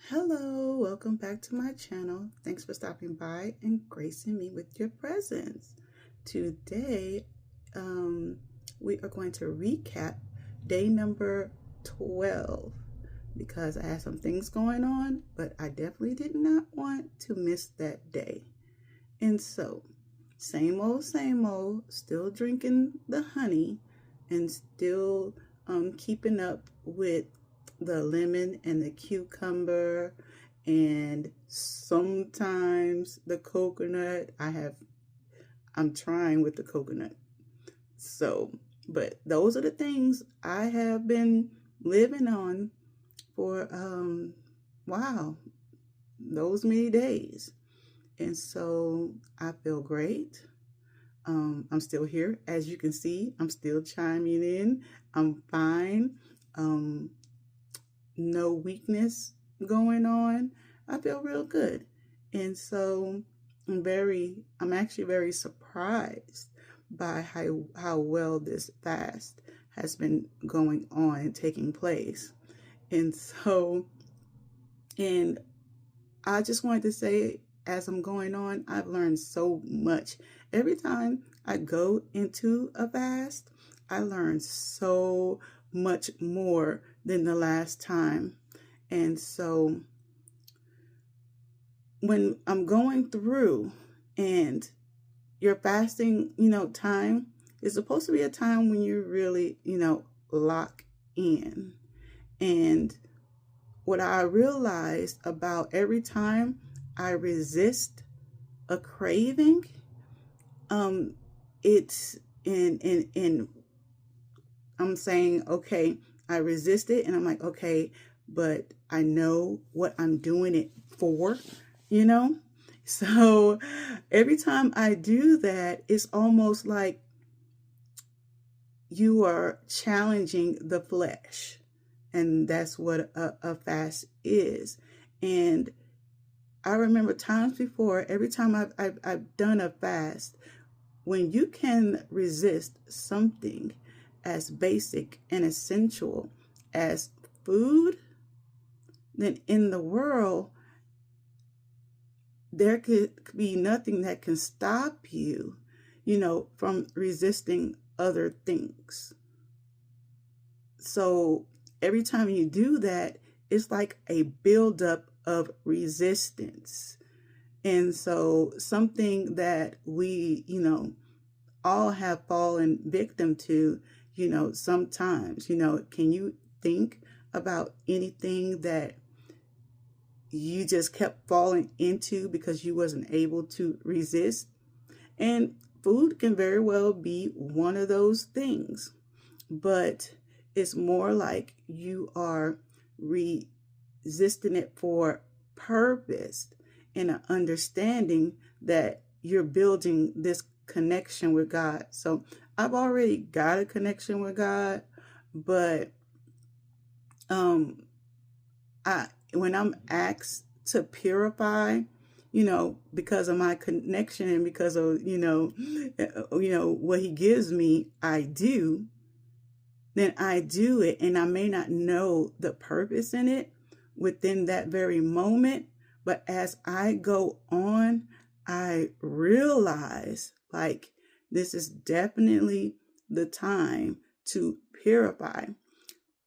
Hello, welcome back to my channel. Thanks for stopping by and gracing me with your presence. Today, we are going to recap day number 12 because I had some things going on, but I definitely did not want to miss that day. And so, same old, still drinking the honey and still keeping up with the lemon and the cucumber and sometimes the coconut. I'm trying with the coconut. So, but those are the things I have been living on for wow, those many days. And so I feel great. I'm still here. As you can see, I'm still chiming in. I'm fine. No weakness going on. I feel real good. And so I'm actually very surprised by how well this fast has been going on and taking place. And so, and I just wanted to say, as I'm going on, I've learned so much. Every time I go into a fast, I learn so much more than the last time. And so when I'm going through and your fasting, time is supposed to be a time when you really, lock in. And what I realized about every time I resist a craving, it's in I'm saying, okay, I resist it and I'm like, okay, but I know what I'm doing it for, you know? So every time I do that, it's almost like you are challenging the flesh. And that's what a fast is. And I remember times before, every time I've done a fast, when you can resist something as basic and essential as food, then in the world, there could be nothing that can stop you, from resisting other things. So every time you do that, it's like a buildup of resistance. And so something that we, all have fallen victim to, sometimes, can you think about anything that you just kept falling into because you wasn't able to resist? And food can very well be one of those things, but it's more like you are resisting it for purpose and an understanding that you're building this connection with God. So I've already got a connection with God, but when I'm asked to purify, because of my connection and because of what He gives me, then I do it, and I may not know the purpose in it within that very moment, but as I go on, I realize like this is definitely the time to purify.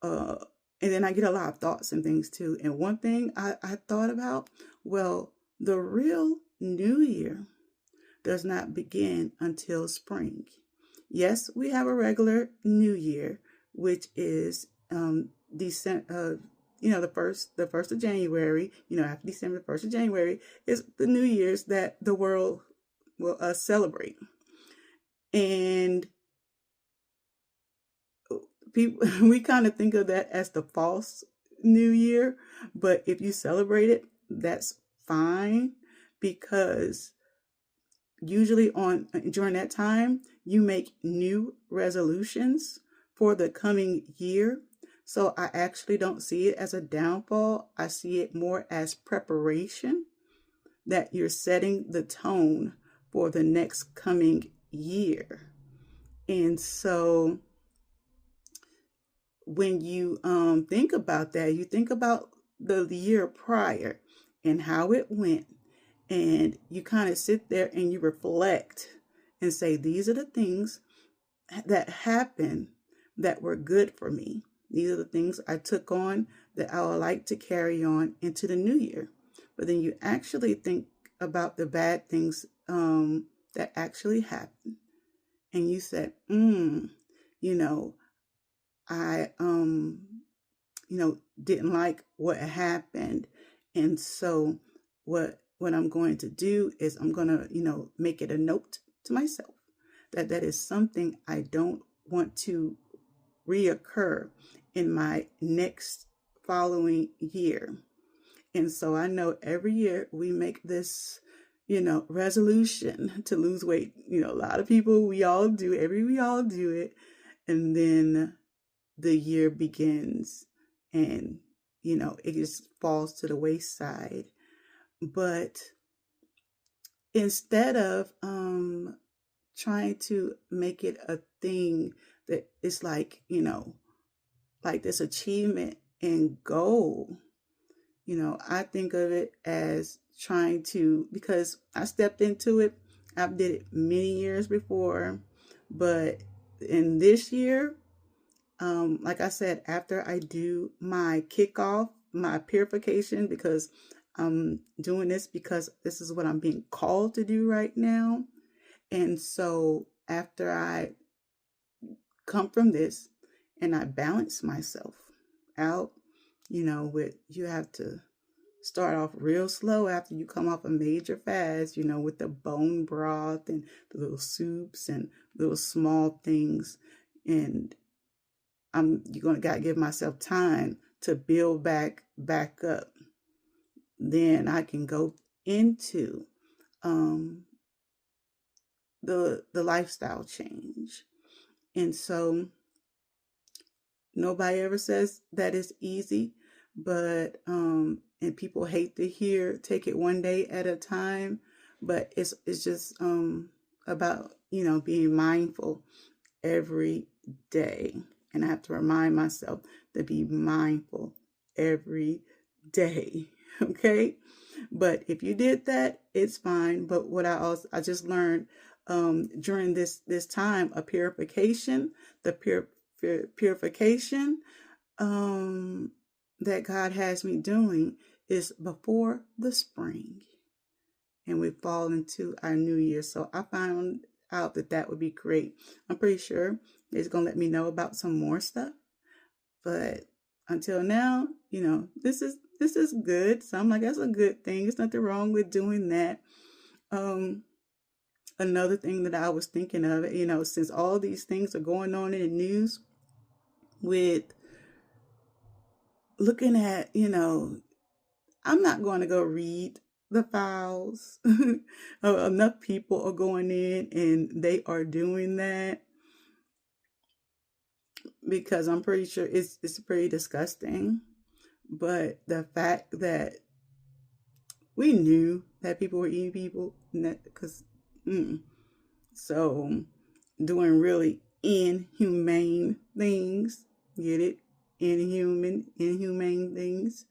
And then I get a lot of thoughts and things too. And one thing I thought about, well, the real new year does not begin until spring. Yes, we have a regular new year, which is December. The first of January. After December, the 1st of January is the New Year's that the world will celebrate. And people, we kind of think of that as the false New Year, but if you celebrate it, that's fine, because usually during that time you make new resolutions for the coming year. So I actually don't see it as a downfall. I see it more as preparation, that you're setting the tone for the next coming year. And so when you think about that, you think about the year prior and how it went. And you kind of sit there and you reflect and say, these are the things that happened that were good for me. These are the things I took on that I would like to carry on into the new year. But then you actually think about the bad things that actually happened. And you said, I, didn't like what happened. And so what I'm going to do is I'm going to, make it a note to myself that is something I don't want to reoccur in my next following year. And so I know every year we make this, resolution to lose weight. A lot of people, we all do it. And then the year begins and, it just falls to the wayside. But instead of trying to make it a thing that is like, like this achievement and goal, I think of it as trying to, because I stepped into it. I've did it many years before, but in this year, like I said, after I do my kickoff, my purification, because I'm doing this because this is what I'm being called to do right now. And so after I come from this and I balance myself out, with, you have to start off real slow after you come off a major fast, with the bone broth and the little soups and little small things. And you're gotta give myself time to build back up. Then I can go into the lifestyle change. And so nobody ever says that it's easy, but and people hate to hear take it one day at a time, but it's just about being mindful every day. And I have to remind myself to be mindful every day. Okay. But if you did that, it's fine. But what I just learned during this time of purification, the purification that God has me doing is before the spring, and we fall into our new year. So I found out that would be great. I'm pretty sure it's gonna let me know about some more stuff, but until now, this is good. So I'm like, that's a good thing. There's nothing wrong with doing that. Another thing that I was thinking of, since all these things are going on in the news with looking at, I'm not going to go read the files. Enough people are going in and they are doing that, because I'm pretty sure it's pretty disgusting. But the fact that we knew that people were eating people, because so doing really inhumane things, get it? Inhumane things.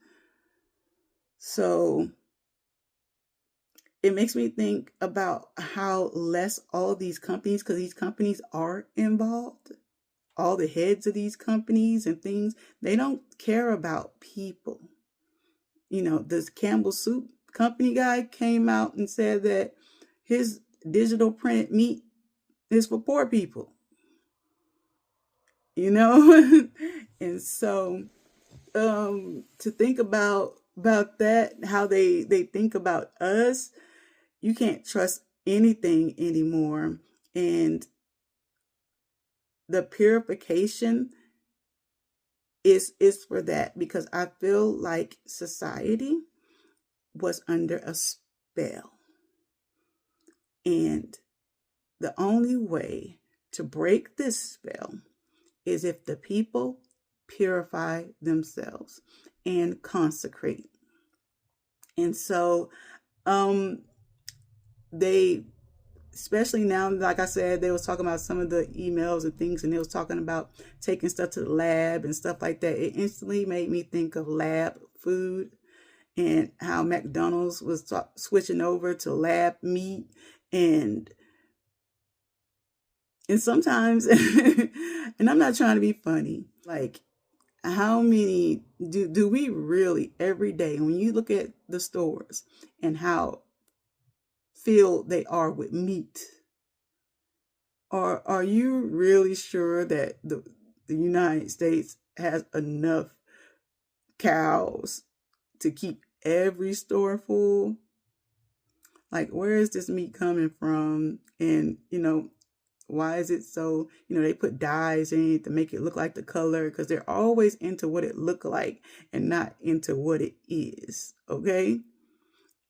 So it makes me think about how less all these companies, because these companies are involved, all the heads of these companies and things, they don't care about people. This Campbell Soup Company guy came out and said that his digital printed meat is for poor people. And so to think about that, how they think about us, you can't trust anything anymore. And the purification is for that, because I feel like society was under a spell. And the only way to break this spell is if the people purify themselves and consecrate. And so they, especially now, like I said, they was talking about some of the emails and things, and they was talking about taking stuff to the lab and stuff like that. It instantly made me think of lab food, and how McDonald's was switching over to lab meat, and sometimes, and I'm not trying to be funny, like how many do we really every day, when you look at the stores and how filled they are with meat, are you really sure that the United States has enough cows to keep every store full? Like, where is this meat coming from? And, why is it so, they put dyes in it to make it look like the color, because they're always into what it look like and not into what it is. Okay.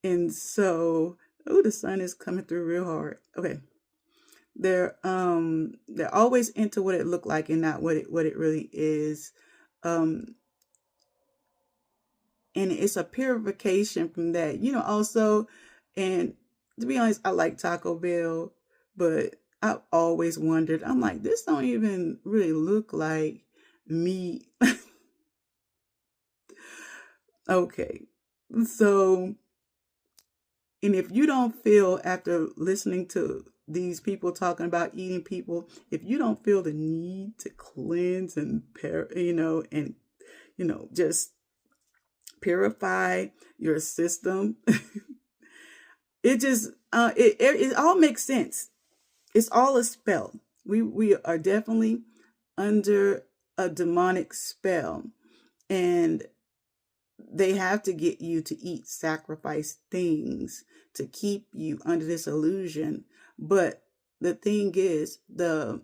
And so, oh, the sun is coming through real hard. Okay. They're always into what it look like and not what it really is. And it's a purification from that, also. And to be honest, I like Taco Bell, but I've always wondered, I'm like, this don't even really look like meat. Okay. So, and if you don't feel, after listening to these people talking about eating people, if you don't feel the need to cleanse and just purify your system, it just it all makes sense. It's all a spell. We are definitely under a demonic spell, and they have to get you to eat sacrifice things to keep you under this illusion. But the thing is, the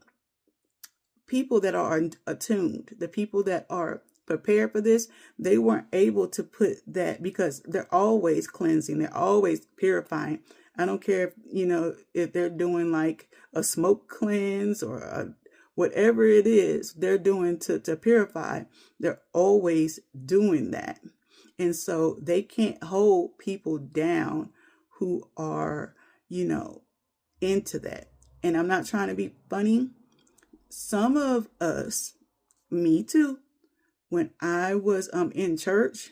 people that are attuned, the people that are prepared for this, they weren't able to put that, because they're always cleansing, they're always purifying. I don't care if they're doing like a smoke cleanse or whatever it is they're doing to purify. They're always doing that. And so they can't hold people down who are, into that. And I'm not trying to be funny. Some of us, me too, when I was in church,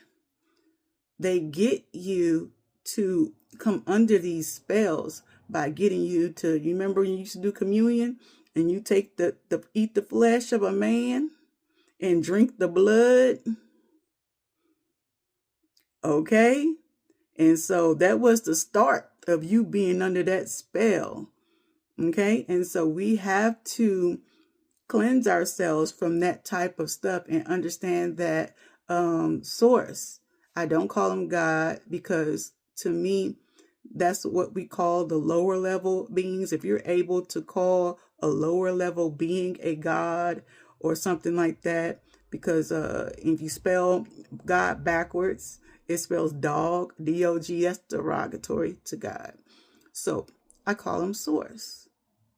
they get you to come under these spells by getting you to, you remember when you used to do communion and you take eat the flesh of a man and drink the blood? Okay. And so that was the start of you being under that spell. Okay. And so we have to cleanse ourselves from that type of stuff and understand that source. I don't call him God, because to me, that's what we call the lower level beings. If you're able to call a lower level being a God or something like that, because if you spell God backwards, it spells dog, D-O-G. That's derogatory to God. So I call him source.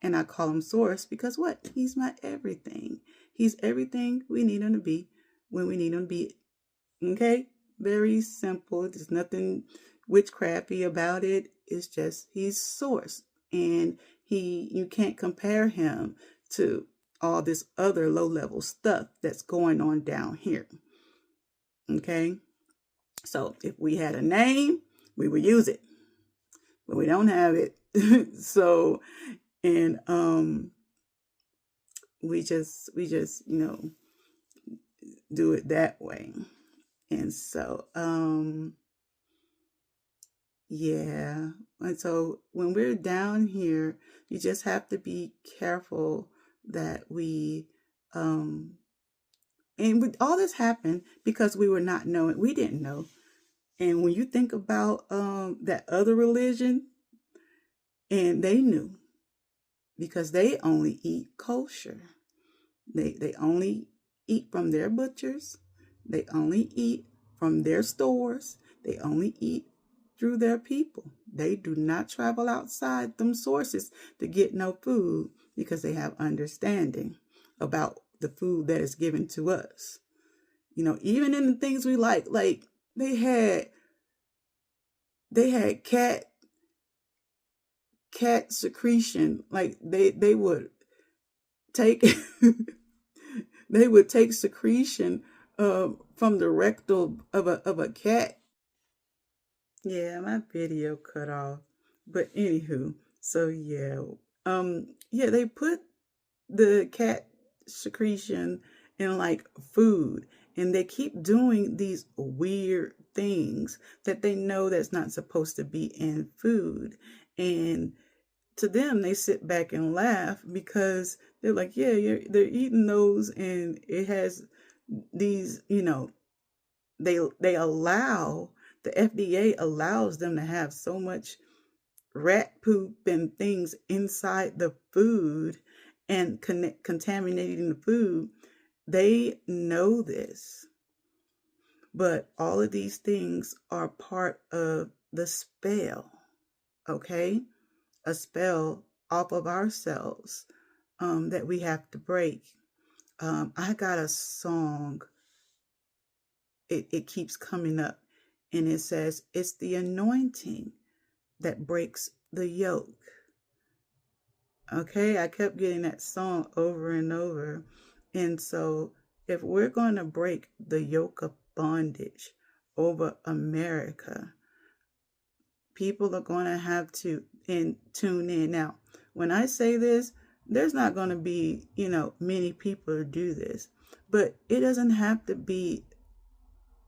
And I call him source because what? He's my everything. He's everything we need him to be when we need him to be. Okay? Very simple. There's nothing witchcrafty about it. It's just he's source. And you can't compare him to all this other low-level stuff that's going on down here. Okay? So if we had a name, we would use it. But we don't have it. So, and we just do it that way. And so yeah. And so when we're down here, you just have to be careful that we and all this happened because we were not knowing. We didn't know. And when you think about that other religion, and they knew, because they only eat kosher. They only eat from their butchers. They only eat from their stores. They only eat through their people. They do not travel outside them sources to get no food, because they have understanding about the food that is given to us. Even in the things we like they had cat secretion. Like they would take they would take secretion from the rectal of a cat. Yeah, my video cut off. But anywho, so yeah, they put the cat secretion in like food, and they keep doing these weird things that they know that's not supposed to be in food. And to them, they sit back and laugh because they're like, yeah, they're eating those, and it has these, they allow, the FDA allows them to have so much rat poop and things inside the food and contaminating the food. They know this, but all of these things are part of the spell, okay? A spell off of ourselves that we have to break. I got a song, it keeps coming up, and it says, it's the anointing that breaks the yoke. Okay, I kept getting that song over and over. And so if we're going to break the yoke of bondage over America, people are going to have to tune in. Now, when I say this, there's not going to be, many people to do this, but it doesn't have to be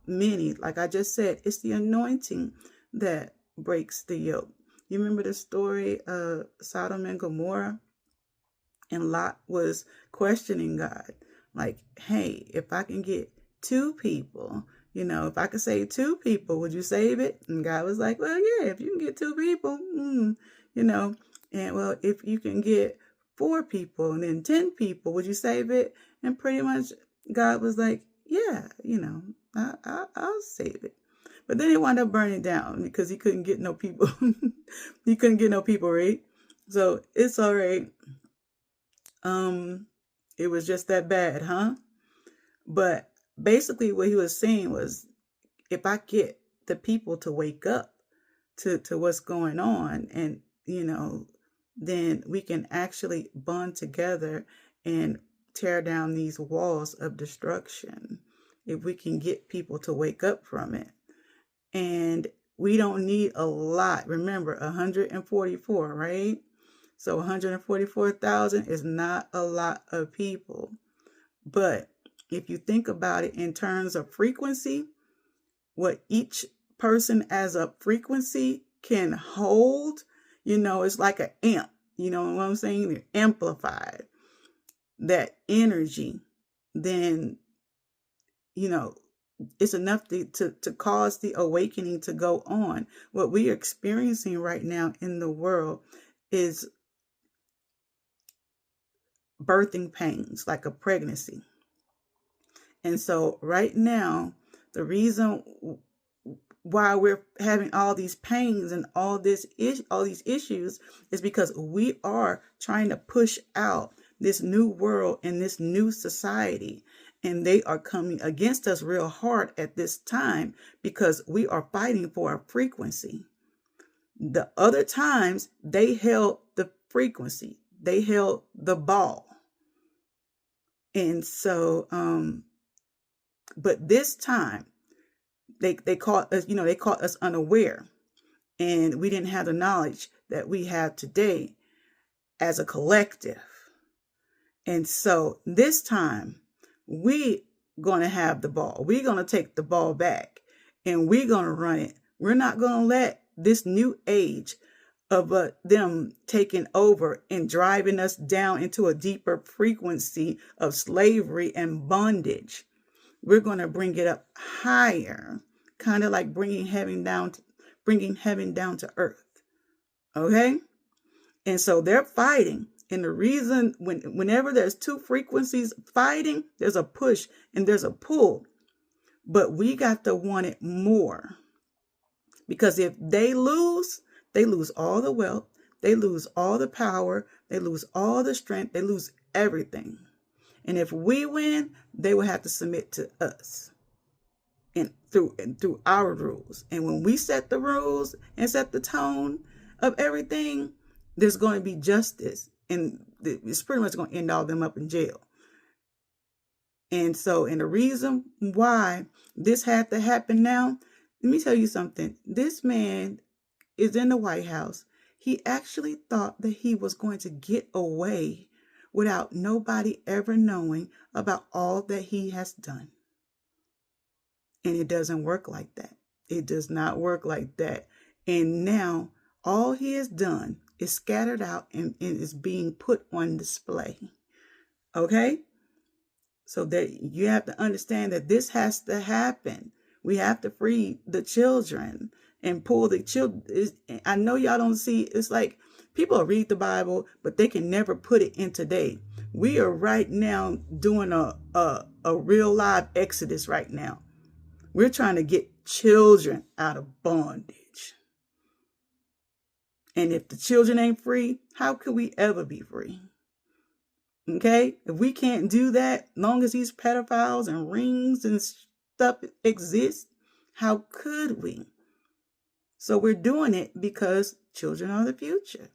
many. Like I just said, it's the anointing that breaks the yoke. You remember the story of Sodom and Gomorrah? And Lot was questioning God. Like, hey, if I can get 2 people, if I could save 2 people, would you save it? And God was like, well, yeah, if you can get 2 people, and well, if you can get 4 people and then 10 people, would you save it? And pretty much God was like, yeah, I'll save it. But then it wound up burning down because he couldn't get no people. He couldn't get no people, right? So it's all right. It was just that bad, huh? But basically what he was saying was, if I get the people to wake up to what's going on, and, then we can actually bond together and tear down these walls of destruction. If we can get people to wake up from it. And we don't need a lot. Remember, 144, right? So 144,000 is not a lot of people. But if you think about it in terms of frequency, what each person as a frequency can hold, it's like an amp. You know what I'm saying? They're amplified. That energy, then, it's enough to cause the awakening to go on. What we are experiencing right now in the world is birthing pains, like a pregnancy. And so right now, the reason why we're having all these pains and all these issues is because we are trying to push out this new world and this new society. And they are coming against us real hard at this time because we are fighting for a frequency. The other times, they held the frequency. They held the ball. And so, but this time, they caught us, they caught us unaware. And we didn't have the knowledge that we have today as a collective. And so this time, we going to have the ball. We're going to take the ball back and we're going to run it. We're not going to let this new age of them taking over and driving us down into a deeper frequency of slavery and bondage. We're going to bring it up higher, kind of like bringing heaven down to earth. Okay? And so they're fighting. And the reason, whenever there's 2 frequencies fighting, there's a push and there's a pull. But we got to want it more. Because if they lose all the wealth, they lose all the power, they lose all the strength, they lose everything. And if we win, they will have to submit to us and through our rules. And when we set the rules and set the tone of everything, there's going to be justice. And it's pretty much going to end all them up in jail. And the reason why this had to happen now, let me tell you something. This man is in the White House. He actually thought that he was going to get away without nobody ever knowing about all that he has done. And it doesn't work like that. It does not work like that. And now all he has done is scattered out and is being put on display. Okay? So that you have to understand that this has to happen. We have to free the children and pull the children. I know y'all don't see, it's like people read the Bible, but they can never put it in today. We are right now doing a real live exodus right now. We're trying to get children out of bondage. And if the children ain't free, how could we ever be free? Okay? If we can't do that, long as these pedophiles and rings and stuff exist, how could we? So we're doing it because children are the future.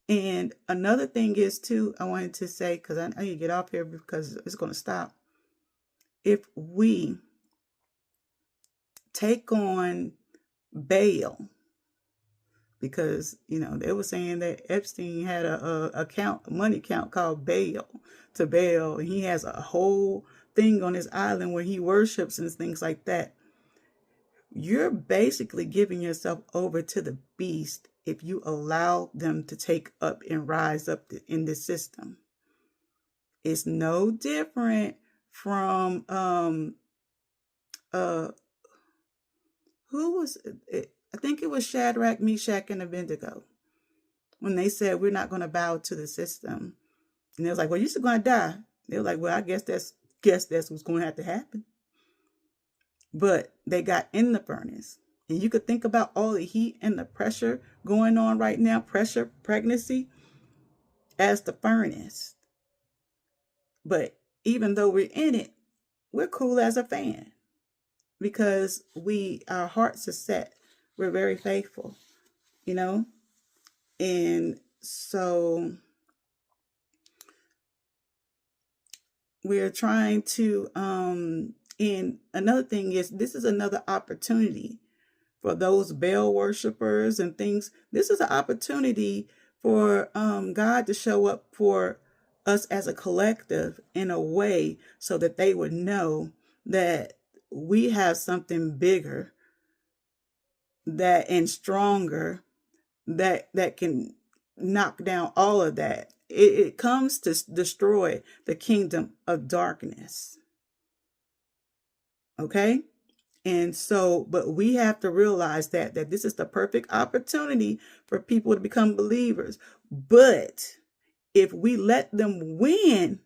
And another thing is too, I wanted to say, because I need to get off here because it's going to stop. If we take on bail, because, they were saying that Epstein had a money account called bail, and he has a whole thing on his island where he worships and things like that. You're basically giving yourself over to the beast if you allow them to take up and rise up in this system. It's no different from who was it? I think it was Shadrach, Meshach, and Abednego, when they said we're not going to bow to the system. And they was like, well, you're still going to die. They were like, well, I guess that's what's going to have to happen. But they got in the furnace. And you could think about all the heat and the pressure going on right now, pregnancy, as the furnace. But even though we're in it, we're cool as a fan because our hearts are set. We're very faithful, and so we're trying to, and another thing is, this is another opportunity for those Baal worshipers and things. This is an opportunity for God to show up for us as a collective in a way so that they would know that we have something bigger and stronger that can knock down all of that. It comes to destroy the kingdom of darkness. Okay? And so, but we have to realize that this is the perfect opportunity for people to become believers. But if we let them win,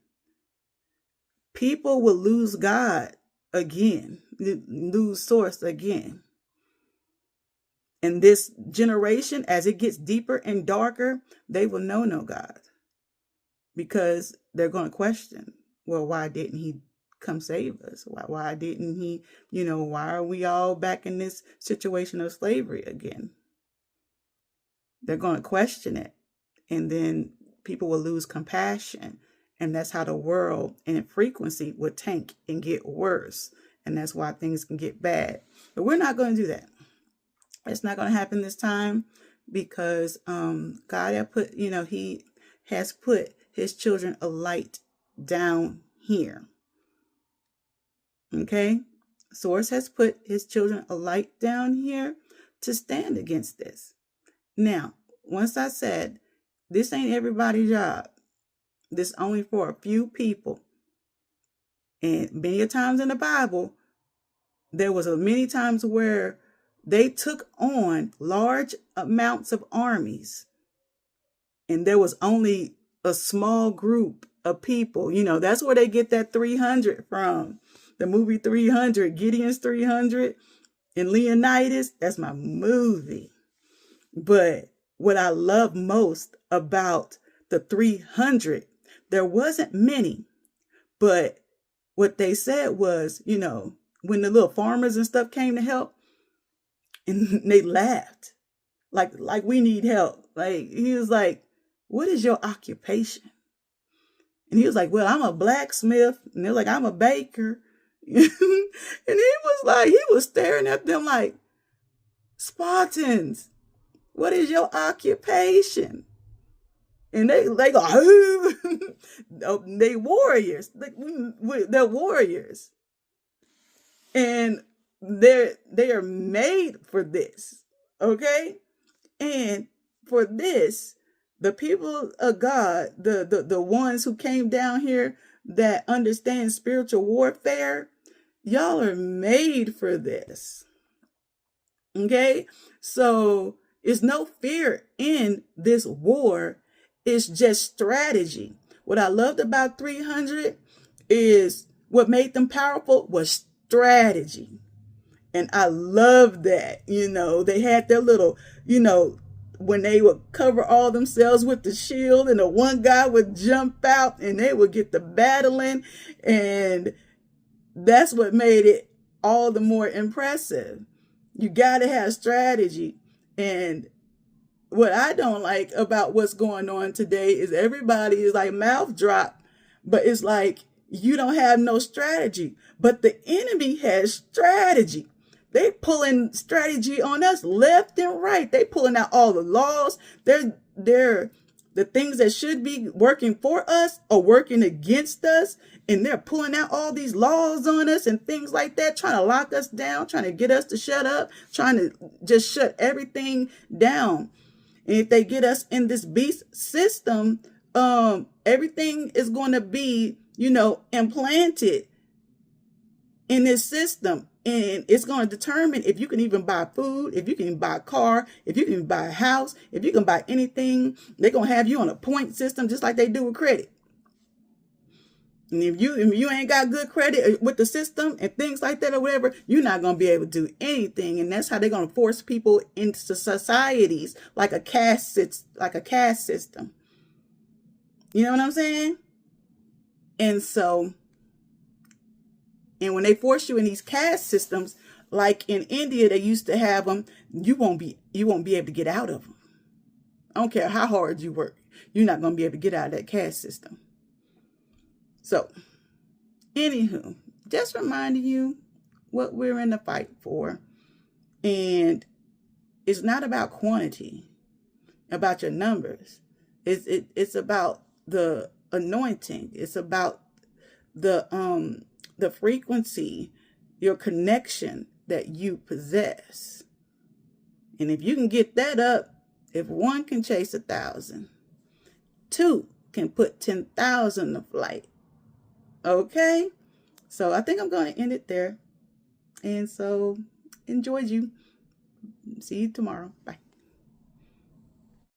people will lose God again, lose source again. And this generation, as it gets deeper and darker, they will know no God, because they're going to question, well, why didn't he come save us? Why didn't he, why are we all back in this situation of slavery again? They're going to question it. And then people will lose compassion. And that's how the world and frequency would tank and get worse. And that's why things can get bad. But we're not going to do that. It's not going to happen this time, because God had put, he has put his children a light down here. Okay? Source has put his children a light down here to stand against this. Now, once I said, this ain't everybody's job. This only for a few people. And many times in the Bible, there was many times where they took on large amounts of armies, and there was only a small group of people. That's where they get that 300 from. The movie 300, Gideon's 300 and Leonidas. That's my movie. But what I love most about the 300, there wasn't many, but what they said was, when the little farmers and stuff came to help, and they laughed like we need help. Like, he was like, what is your occupation? And he was like, well, I'm a blacksmith. And they're like, I'm a baker. And he was staring at them like, Spartans, what is your occupation? And they go, they warriors. They're warriors. And they are made for this. Okay? And for this, the people of God, the ones who came down here that understand spiritual warfare, y'all are made for this. Okay? So it's no fear in this war. It's just strategy. What I loved about 300 is what made them powerful was strategy. And I love that. They had their little, when they would cover all themselves with the shield and the one guy would jump out and they would get the battling. And that's what made it all the more impressive. You got to have strategy. And what I don't like about what's going on today is everybody is like mouth drop, but it's like you don't have no strategy. But the enemy has strategy. They pulling strategy on us left and right. They pulling out all the laws. They're the things that should be working for us are working against us. And they're pulling out all these laws on us and things like that, trying to lock us down, trying to get us to shut up, trying to just shut everything down. And if they get us in this beast system, everything is going to be, implanted in this system. And it's going to determine if you can even buy food, if you can buy a car, if you can buy a house, if you can buy anything. They're going to have you on a point system just like they do with credit. And if you ain't got good credit with the system and things like that or whatever, you're not going to be able to do anything. And that's how they're going to force people into societies like a caste system. You know what I'm saying? And so, and when they force you in these caste systems, like in India, they used to have them, you won't be able to get out of them. I don't care how hard you work. You're not going to be able to get out of that caste system. So, anywho, just reminding you what we're in the fight for. And it's not about quantity, about your numbers. It's about the anointing. It's about the frequency, your connection that you possess. And if you can get that up, if one can chase 1,000, two can put 10,000 to flight. Okay, so I think I'm going to end it there. And so enjoyed you. See you tomorrow. Bye.